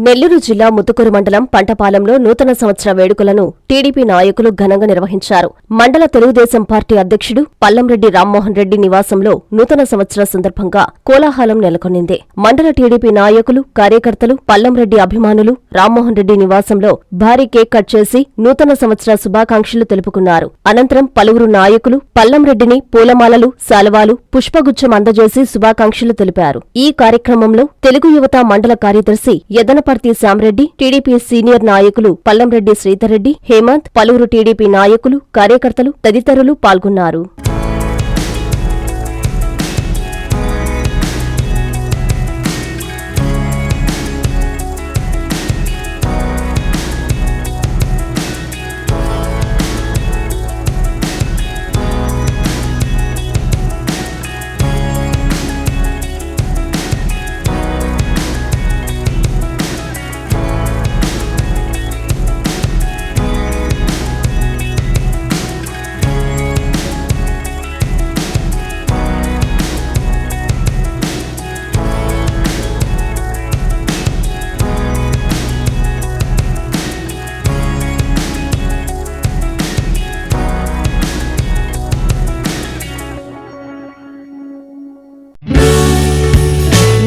నెల్లూరు జిల్లా ముత్తుకూరు మండలం పంటపాలెంలో నూతన సంవత్సర వేడుకలను టీడీపీ నాయకులు ఘనంగా నిర్వహించారు. మండల తెలుగుదేశం పార్టీ అధ్యక్షుడు పల్లంరెడ్డి రామ్మోహన్ రెడ్డి నివాసంలో నూతన సంవత్సర సందర్భంగా కోలాహలం నెలకొనింది. మండల టీడీపీ నాయకులు, కార్యకర్తలు, పల్లంరెడ్డి అభిమానులు రామ్మోహన్ రెడ్డి నివాసంలో భారీ కేక్ కట్ చేసి నూతన సంవత్సర శుభాకాంక్షలు తెలుపుకున్నారు. అనంతరం పలువురు నాయకులు పల్లంరెడ్డిని పూలమాలలు, శాలువాలు, పుష్పగుచ్చం అందజేసి శుభాకాంక్షలు తెలిపారు. ఈ కార్యక్రమంలో తెలుగు యువత మండల కార్యదర్శి యదనపర్తి శ్యామరెడ్డి, టీడీపీ సీనియర్ నాయకులు పల్లంరెడ్డి శ్రీధర్రెడ్డి, హేమంత్, పలువురు టీడీపీ నాయకులు, కార్యకర్తలు తదితరులు పాల్గొన్నారు.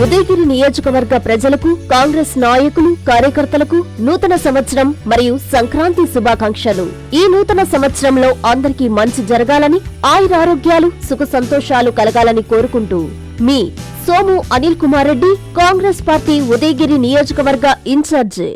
ఉదయగిరి నియోజకవర్గ ప్రజలకు, కాంగ్రెస్ నాయకులు, కార్యకర్తలకు నూతన సంవత్సరం మరియు సంక్రాంతి శుభాకాంక్షలు. ఈ నూతన సంవత్సరంలో అందరికీ మంచి జరగాలని, ఆయురారోగ్యాలు, సుఖ సంతోషాలు కలగాలని కోరుకుంటూ మీ సోము అనిల్ కుమార్ రెడ్డి, కాంగ్రెస్ పార్టీ ఉదయగిరి నియోజకవర్గ ఇన్ఛార్జ్.